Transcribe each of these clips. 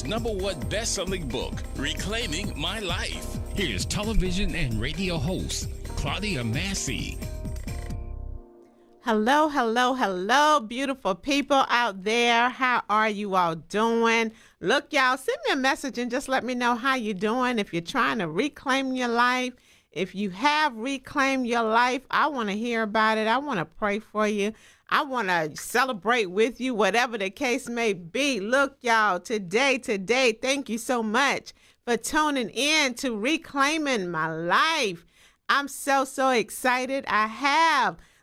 Amazon's #1 best-selling book, Reclaiming My Life. Here's television and radio host, Claudia Massey. Hello, hello, hello, beautiful people out there. How are you all doing? Look, y'all, send me a message and just let me know how you're doing. If you're trying to reclaim your life, if you have reclaimed your life, I want to hear about it. I want to pray for you. I want to celebrate with you, whatever the case may be. Look, y'all, today, thank you so much for tuning in to Reclaiming My Life. I'm so excited.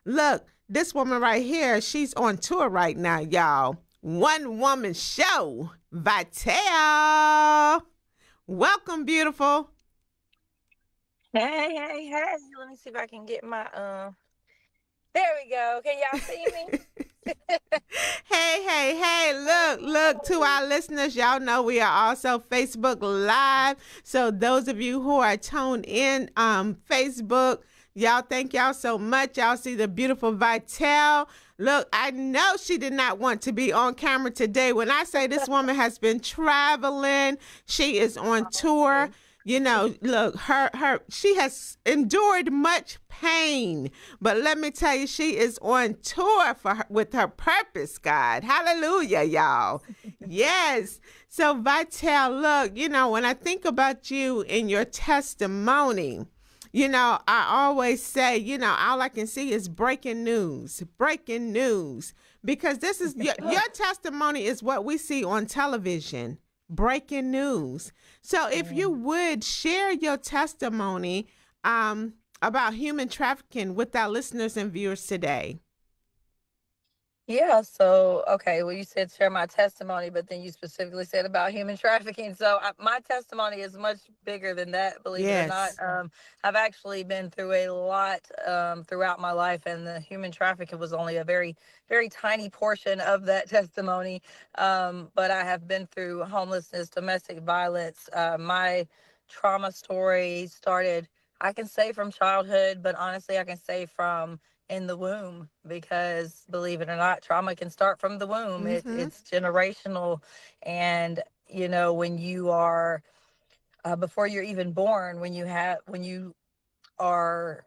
Look, this woman right here, she's on tour right now, y'all. One woman show, Vitelle. Welcome, beautiful. Hey. Let me see if I can get my, there we go. Can y'all see me? Hey, look to our listeners. Y'all know we are also Facebook Live. So those of you who are tuned in Facebook, y'all, thank y'all so much. Y'all see the beautiful Vitelle. Look, I know she did not want to be on camera today. When I say this woman has been traveling, she is on tour. You know, look, she has endured much pain, but let me tell you, she is on tour with her purpose, God. Hallelujah, y'all. Yes. So Vitelle, look, you know, when I think about you and your testimony, you know, I always say, you know, all I can see is breaking news, because this is your testimony is what we see on television. Breaking news. So if you would share your testimony about human trafficking with our listeners and viewers today. Yeah, so, okay, well, you said share my testimony, but then you specifically said about human trafficking. So my testimony is much bigger than that, believe it or not. I've actually been through a lot throughout my life, and the human trafficking was only a very, very tiny portion of that testimony. But I have been through homelessness, domestic violence. My trauma story started, I can say, from childhood, but honestly, I can say from in the womb, because believe it or not, trauma can start from the womb. It's generational. And, you know, when you are, before you're even born, when you are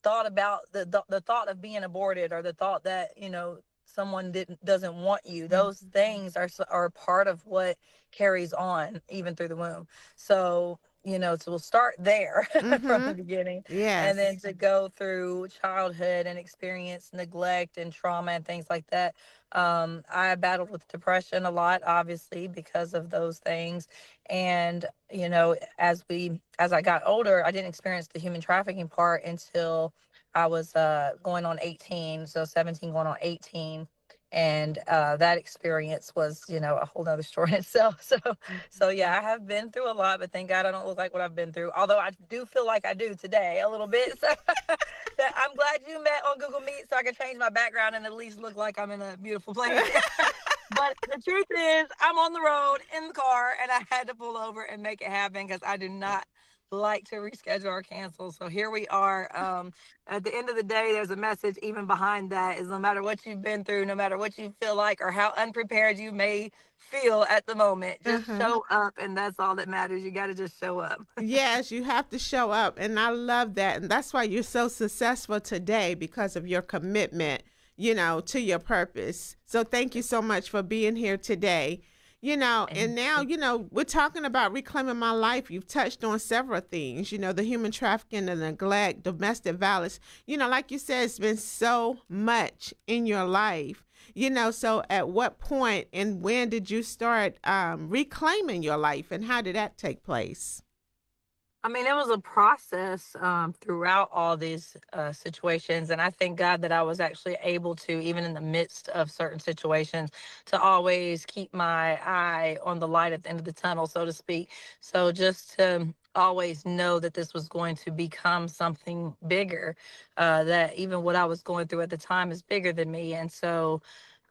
thought about the thought of being aborted, or the thought that, you know, someone doesn't want you, those things are part of what carries on even through the womb. So, you know, so we'll start there from the beginning. Yes. And then to go through childhood and experience neglect and trauma and things like that. I battled with depression a lot, obviously, because of those things. And, you know, as I got older, I didn't experience the human trafficking part until I was going on 18, so 17 going on 18. And that experience was, you know, a whole nother story in itself. So yeah, I have been through a lot, but thank God I don't look like what I've been through. Although I do feel like I do today a little bit. So I'm glad you met on Google Meet so I can change my background and at least look like I'm in a beautiful place. But the truth is, I'm on the road in the car, and I had to pull over and make it happen because I do not like to reschedule or cancel. So here we are. At the end of the day, there's a message even behind that, is no matter what you've been through, no matter what you feel like or how unprepared you may feel at the moment, just show up, and that's all that matters. You got to just show up. Yes, you have to show up, and I love that, and that's why you're so successful today, because of your commitment, you know, to your purpose. So thank you so much for being here today. You know, and now, you know, we're talking about reclaiming my life. You've touched on several things, you know, the human trafficking, the neglect, domestic violence. You know, like you said, it's been so much in your life, you know. So at what point and when did you start reclaiming your life, and how did that take place? I mean, it was a process throughout all these situations. And I thank God that I was actually able to, even in the midst of certain situations, to always keep my eye on the light at the end of the tunnel, so to speak. So just to always know that this was going to become something bigger, that even what I was going through at the time is bigger than me. And so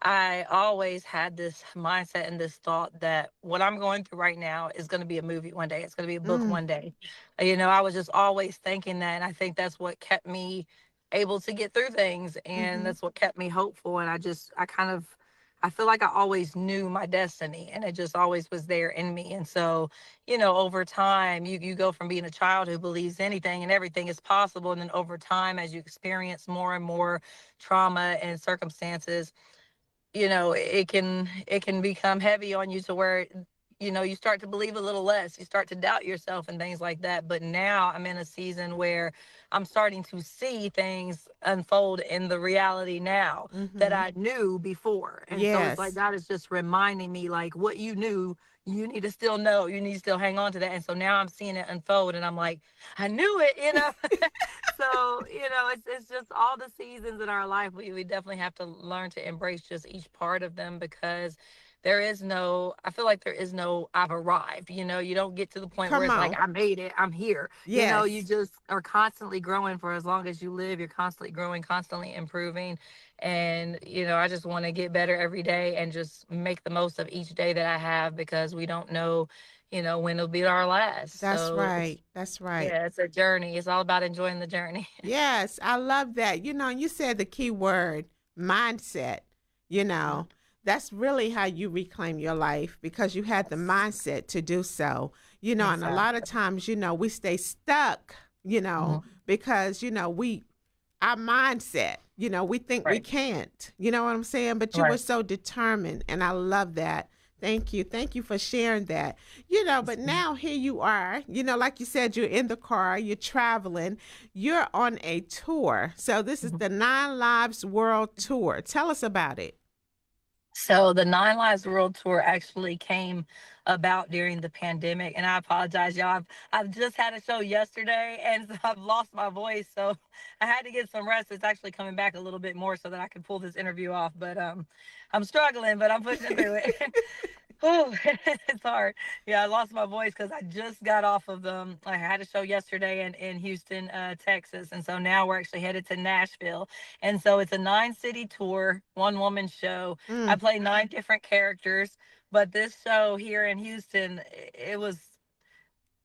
I always had this mindset and this thought that what I'm going through right now is going to be a movie one day. It's going to be a book one day. You know, I was just always thinking that. And I think that's what kept me able to get through things. And that's what kept me hopeful. And I I feel like I always knew my destiny, and it just always was there in me. And so, over time, you go from being a child who believes anything and everything is possible. And then over time, as you experience more and more trauma and circumstances, it can become heavy on you to where you start to believe a little less, you start to doubt yourself and things like that. But now I'm in a season where I'm starting to see things unfold in the reality now that Mm-hmm. I knew before. And so it's like Yes. God is just reminding me, like, what you knew, you need to still know, you need to still hang on to that. And so now I'm seeing it unfold, and I'm like, I knew it. So, it's just all the seasons in our life. We definitely have to learn to embrace just each part of them, because I feel like there is no, I've arrived. You don't get to the point where Come it's like, on. I made it, I'm here. You Yes. just are constantly growing. For as long as you live, you're constantly growing, constantly improving. And, I just want to get better every day and just make the most of each day that I have, because we don't know, when it'll be our last. That's So right. That's right. yeah, it's a journey. It's all about enjoying the journey. Yes, I love that. You said the key word, mindset. You know, that's really how you reclaim your life because you had the Yes, mindset to do so. And a lot of exactly. times, we stay stuck, Mhm. because, our mindset, we think we Right, can't. You know what I'm saying? But you were right. so determined, and I love that. Thank you. Thank you for sharing that. But now here you are, like you said, you're in the car, you're traveling, you're on a tour. So this is Mhm. the Nine Lives World Tour. Tell us about it. So the Nine Lives World Tour actually came about during the pandemic, and I apologize, y'all. I've just had a show yesterday, and so I've lost my voice, so I had to get some rest. It's actually coming back a little bit more so that I can pull this interview off. But I'm struggling, but I'm pushing through it. Oh, it's hard. Yeah, I lost my voice because I just got off of them. I had a show yesterday in Houston, Texas, and so now we're actually headed to Nashville. And so it's a 9-city tour, one woman show. I Mm, play 9 different characters, but this show here in Houston, it was,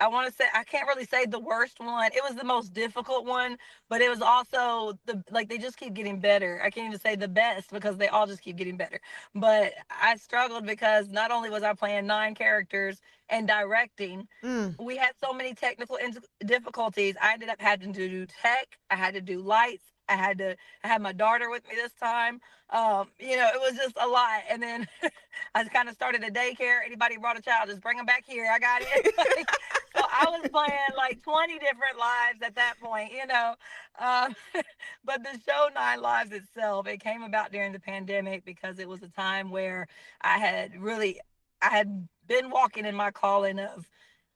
I want to say, I can't really say the worst one. It was the most difficult one, but it was also like, they just keep getting better. I can't even say the best because they all just keep getting better. But I struggled because not only was I playing 9 characters and directing, mm. we had so many technical difficulties. I ended up having to do tech. I had to do lights. I had my daughter with me this time. It was just a lot. And then I kind of started a daycare. Anybody brought a child, just bring them back here. I got it. So I was playing like 20 different lives at that point. Um, but the show Nine Lives itself, it came about during the pandemic because it was a time where I had been walking in my calling of,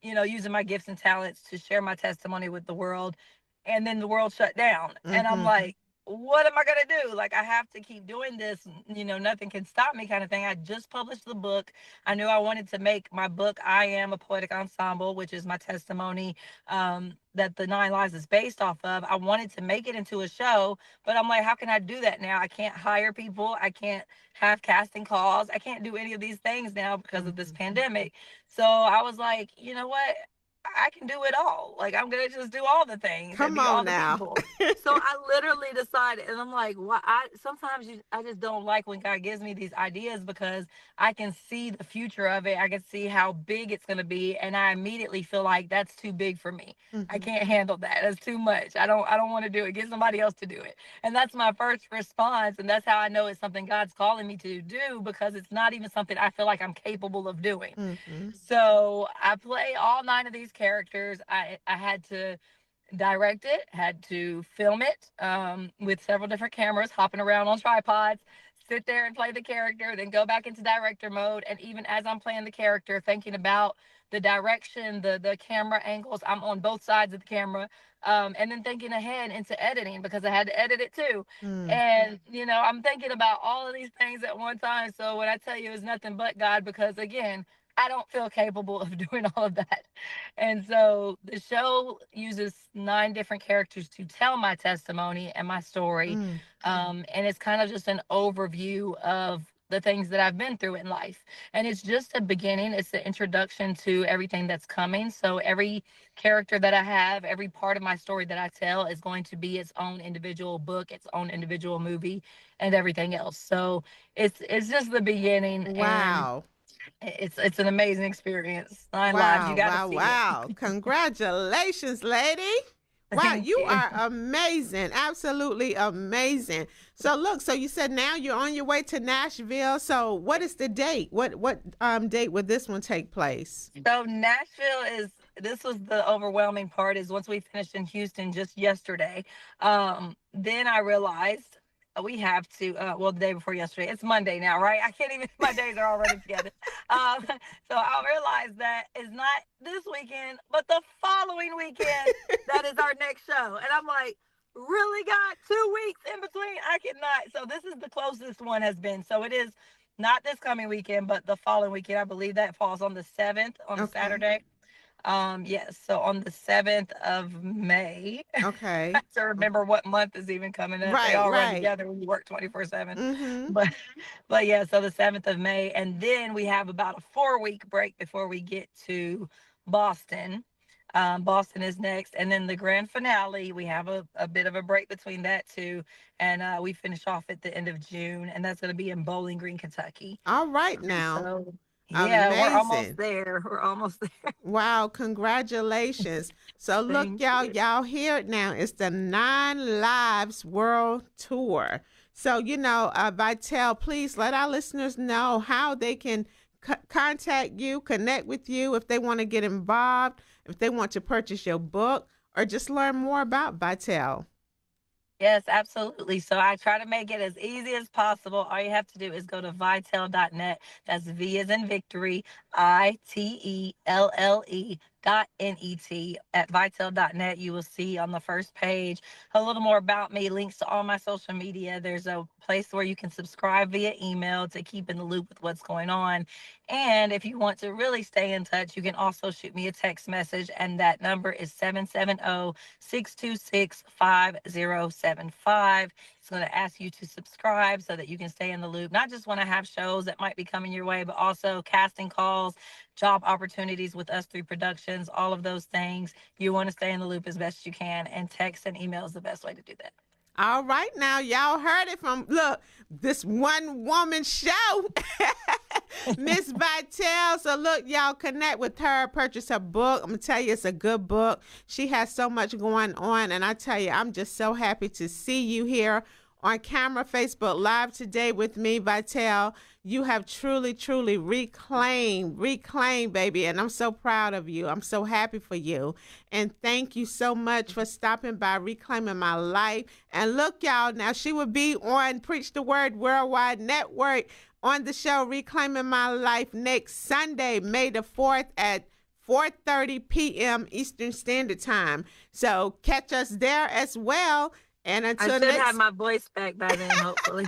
using my gifts and talents to share my testimony with the world. And then the world shut down. And I'm Mm-hmm. like, what am I going to do? Like, I have to keep doing this. Nothing can stop me, kind of thing. I just published the book. I knew I wanted to make my book, I Am a Poetic Ensemble, which is my testimony, that the Nine Lives is based off of. I wanted to make it into a show, but I'm like, how can I do that now? I can't hire people. I can't have casting calls. I can't do any of these things now because of this Mm-hmm. pandemic. So I was like, you know what? I can do it all. Like, I'm gonna just do all the things and Come be all on the now. people. So I literally decided, and I'm like, why? I just don't like when God gives me these ideas because I can see the future of it. I can see how big it's gonna be, and I immediately feel like that's too big for me. I Mm-hmm. can't handle that. That's too much. I don't want to do it. Get somebody else to do it. And that's my first response, and that's how I know it's something God's calling me to do, because it's not even something I feel like I'm capable of doing. Mm-hmm. So I play all 9 of these characters. I had to direct it, had to film it, with several different cameras, hopping around on tripods, sit there and play the character, then go back into director mode. And even as I'm playing the character, thinking about the direction, the camera angles, I'm on both sides of the camera, and then thinking ahead into editing because I had to edit it too. Mm. And I'm thinking about all of these things at one time. So when I tell you it's nothing but God, because again, I don't feel capable of doing all of that. And so the show uses 9 different characters to tell my testimony and my story. Mm. And it's kind of just an overview of the things that I've been through in life. And it's just a beginning. It's the introduction to everything that's coming. So every character that I have, every part of my story that I tell is going to be its own individual book, its own individual movie, and everything else. So it's just the beginning. And Wow. it's an amazing experience. 9 lives. You Wow, got wow, to see wow. it. Congratulations, lady. Wow, Thank you you. are amazing. Absolutely amazing. So look, so you said now you're on your way to Nashville. So what is the date? What date would this one take place? So Nashville this was the overwhelming part, is once we finished in Houston just yesterday, then I realized we have to, well, the day before yesterday, it's Monday now, right? I can't even, my days are already together. So I realized that it's not this weekend, but the following weekend, that is our next show. And I'm like, really, God, 2 weeks in between? I cannot. So this is the closest one has been. So it is not this coming weekend, but the following weekend. I believe that falls on the 7th, on a Okay. Saturday. Yes, so on the 7th of May. Okay. I have to remember what month is even coming up. Right, They all run right. together when you work 24/7. Mm-hmm. But yeah, so the 7th of May, and then we have about a 4-week break before we get to Boston. Boston is next, and then the grand finale. We have a bit of a break between that too, and we finish off at the end of June, and that's going to be in Bowling Green, Kentucky. All right now. So yeah, we're almost Amazing. there. We're almost there. Wow, congratulations. So look, Thank y'all, you. y'all hear it now. It's the 9 Lives World Tour. So, Vitelle, please let our listeners know how they can contact you, connect with you if they want to get involved, if they want to purchase your book, or just learn more about Vitelle. Yes, absolutely. So I try to make it as easy as possible. All you have to do is go to vitelle.net. That's V as in victory, ITELLE.net. At vitelle.net, you will see on the first page a little more about me, links to all my social media. There's a place where you can subscribe via email to keep in the loop with what's going on. And if you want to really stay in touch, you can also shoot me a text message, and that number is 770-626-5075. It's going to ask you to subscribe so that you can stay in the loop, not just when I have shows that might be coming your way, but also casting calls, job opportunities with us through productions, all of those things. You want to stay in the loop as best you can, and text and email is the best way to do that. All right, now y'all heard it from this one woman show, Miss Vitelle. So look, y'all connect with her, purchase her book. I'm gonna tell you, it's a good book. She has so much going on, and I tell you, I'm just so happy to see you here on camera, Facebook Live today with me, Vitelle. You have truly, truly reclaimed, baby, and I'm so proud of you. I'm so happy for you. And thank you so much for stopping by, Reclaiming My Life. And look, y'all, now she will be on Preach the Word Worldwide Network on the show Reclaiming My Life next Sunday, May the 4th at 4:30 p.m. Eastern Standard Time. So catch us there as well. And until I should have my voice back by then, hopefully.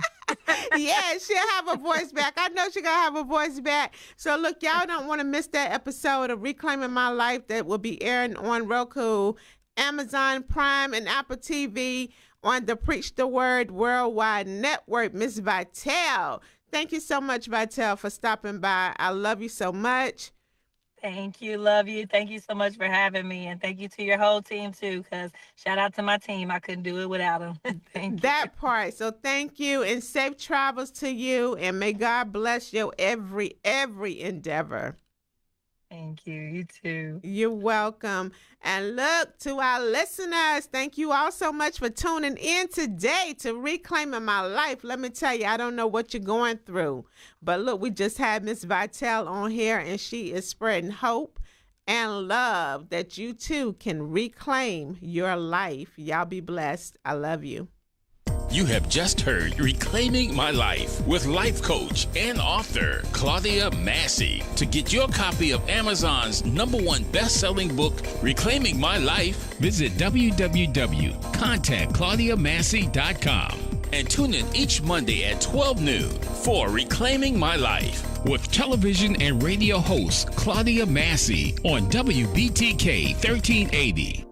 Yeah, she'll have her voice back. I know she's going to have her voice back. So, look, y'all don't want to miss that episode of Reclaiming My Life that will be airing on Roku, Amazon Prime, and Apple TV on the Preach the Word Worldwide Network. Miss Vitelle, thank you so much, Vitelle, for stopping by. I love you so much. Thank you. Love you. Thank you so much for having me. And thank you to your whole team, too, because shout out to my team. I couldn't do it without them. Thank you. That part. So thank you, and safe travels to you, and may God bless your every endeavor. Thank you. You too. You're welcome. And look, to our listeners, thank you all so much for tuning in today to Reclaiming My Life. Let me tell you, I don't know what you're going through, but look, we just had Miss Vitelle on here, and she is spreading hope and love that you too can reclaim your life. Y'all be blessed. I love you. You have just heard Reclaiming My Life with life coach and author Claudia Massey. To get your copy of Amazon's #1 best-selling book, Reclaiming My Life, Visit www.contactclaudiamassey.com. and tune in each Monday at 12 noon for Reclaiming My Life. With television and radio host Claudia Massey on WBTK 1380.